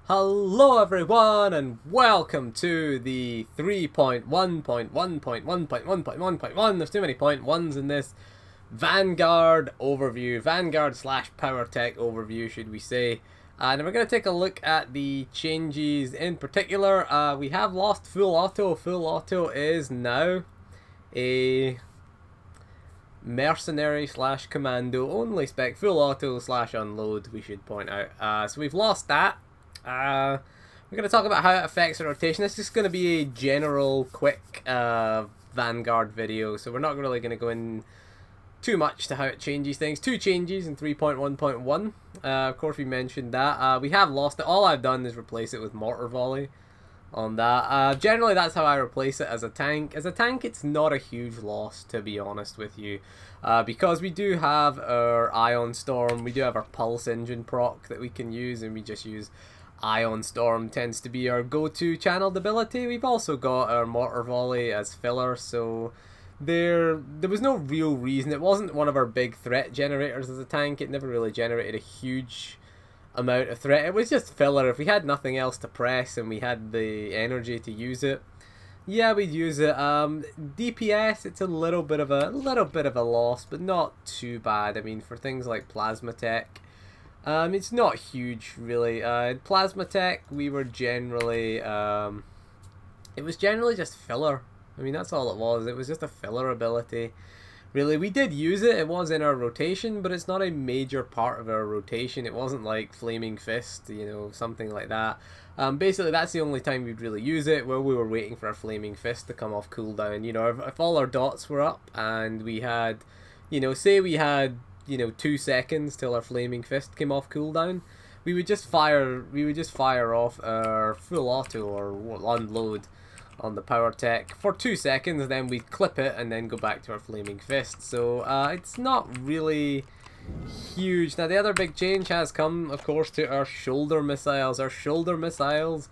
Hello everyone and welcome to the 3.1.1.1.1.1.1.1. There's too many point ones in this Vanguard overview, Vanguard slash Powertech overview should we say. And we're going to take a look at the changes in particular. We have lost full auto. Full auto is now a mercenary slash commando only spec. Full auto slash unload we should point out. So we've lost that. We're going to talk about how it affects the rotation. This is just going to be a general, quick Vanguard video, so we're not really going to go in too much to how it changes things. Two changes in 3.1.1. Of course, we mentioned that. We have lost it. All I've done is replace it with mortar volley on that. Generally, that's how I replace it as a tank. As a tank, it's not a huge loss, to be honest with you, because we do have our Ion Storm, we do have our Pulse Engine proc that we can use, and we just use Ion Storm tends to be our go-to channeled ability. We've also got our Mortar Volley as filler, so there was no real reason. It wasn't one of our big threat generators as a tank. It never really generated a huge amount of threat. It was just filler. If we had nothing else to press and we had the energy to use it, yeah, we'd use it. DPS, it's a little bit of a loss, but not too bad. I mean, for things like Plasmatech, it's not huge, really. In Plasmatech, we were generally, it was generally just filler. I mean, that's all it was. It was just a filler ability. Really, we did use it. It was in our rotation, but it's not a major part of our rotation. It wasn't like Flaming Fist, you know, something like that. Basically, that's the only time we'd really use it, where we were waiting for our Flaming Fist to come off cooldown. You know, if all our dots were up and we had, you know, say we had, you know, 2 seconds till our Flaming Fist came off cooldown, we would just fire off our full auto or unload on the Powertech for 2 seconds, then we'd clip it and then go back to our Flaming Fist. So it's not really huge. Now the other big change has come, of course, to our shoulder missiles. Our shoulder missiles,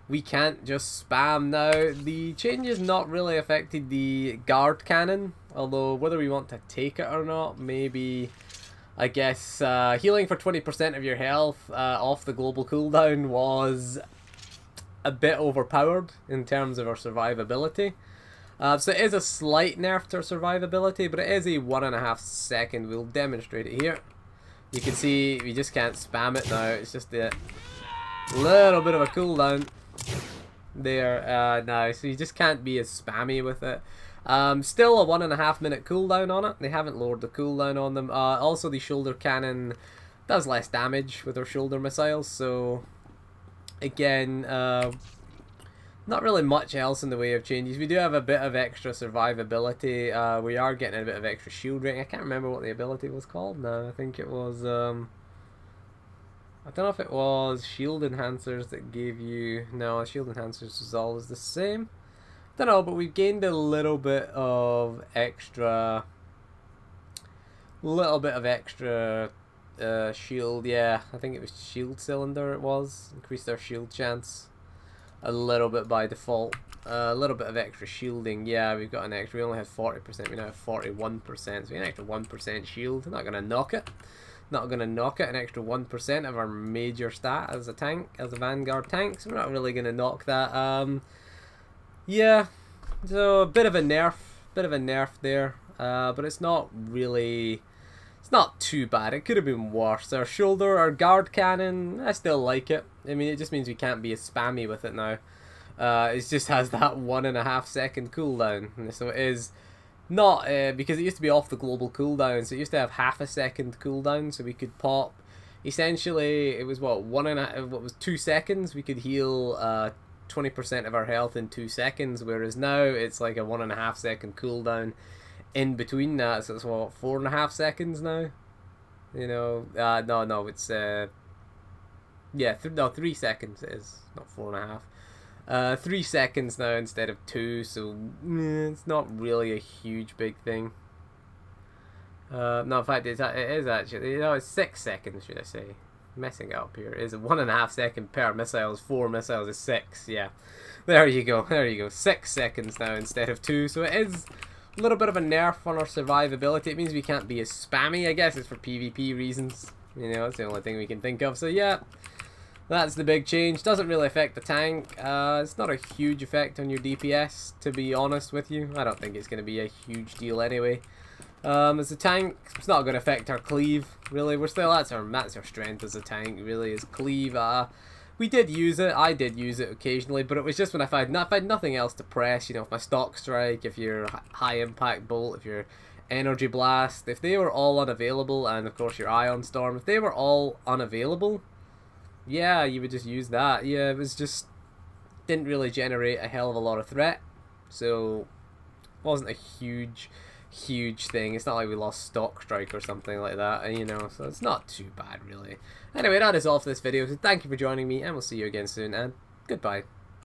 we can't just spam now. The change has not really affected the guard cannon, although whether we want to take it or not, maybe, I guess, healing for 20% of your health off the global cooldown was a bit overpowered in terms of our survivability. So it is a slight nerf to our survivability, but it is a 1.5 second. We'll demonstrate it here. You can see we just can't spam it now. It's just a little bit of a cooldown there now, so you just can't be as spammy with it. Still a 1.5 minute cooldown on it. They haven't lowered the cooldown on them. Also, the shoulder cannon does less damage with our shoulder missiles, so again, not really much else in the way of changes. We do have a bit of extra survivability. We are getting a bit of extra shield rating. I can't remember what the ability was called now. I think it was, I don't know if it was shield enhancers that gave you, no, shield enhancers was always the same. Don't know, but we've gained a little bit of extra, shield. Yeah, I think it was shield cylinder. It was increased our shield chance a little bit by default. A little bit of extra shielding. Yeah, we've got an extra. We only had 40%. We now have 41%. So we have an extra 1% shield. Not gonna knock it. Not gonna knock it. An extra 1% of our major stat as a tank, as a Vanguard tank. So we're not really gonna knock that. Yeah. So a bit of a nerf there. But it's not really. It's not too bad. It could have been worse. Our shoulder, our guard cannon, I still like it. I mean, it just means we can't be as spammy with it now. It just has that 1.5 second cooldown. So it is not, because it used to be off the global cooldown, so it used to have 0.5 second cooldown, so we could pop, essentially, it was what, 2 seconds? We could heal 20% of our health in 2 seconds, whereas now it's like a 1.5 second cooldown in between that, so it's what, 4.5 seconds now? You know, no, it's, yeah, 3 seconds it is, not 4.5. 3 seconds now instead of 2, so it's not really a huge big thing. No, in fact, it is actually, no, it's 6 seconds, should I say. Messing it up here. It is a 1.5 second per missiles. 4 missiles is 6, yeah. There you go, 6 seconds now instead of 2, so it is a little bit of a nerf on our survivability. It means we can't be as spammy. I guess it's for PvP reasons. You know, it's the only thing we can think of. So yeah, That's the big change. Doesn't really affect the tank. It's not a huge effect on your DPS, to be honest with you. I don't think it's going to be a huge deal anyway. As a tank, it's not going to affect our cleave, really. We're still, that's our strength as a tank, really, is cleave. We did use it, I did use it occasionally, but it was just when if I had nothing else to press, you know, if my stock strike, if your high impact bolt, if your energy blast, if they were all unavailable, and of course your ion storm, if they were all unavailable, yeah, you would just use that. Yeah, it was just, didn't really generate a hell of a lot of threat, so it wasn't a huge thing. It's not like we lost stock strike or something like that, you know, so it's not too bad really. Anyway, that is all for this video, so thank you for joining me, and we'll see you again soon, and goodbye.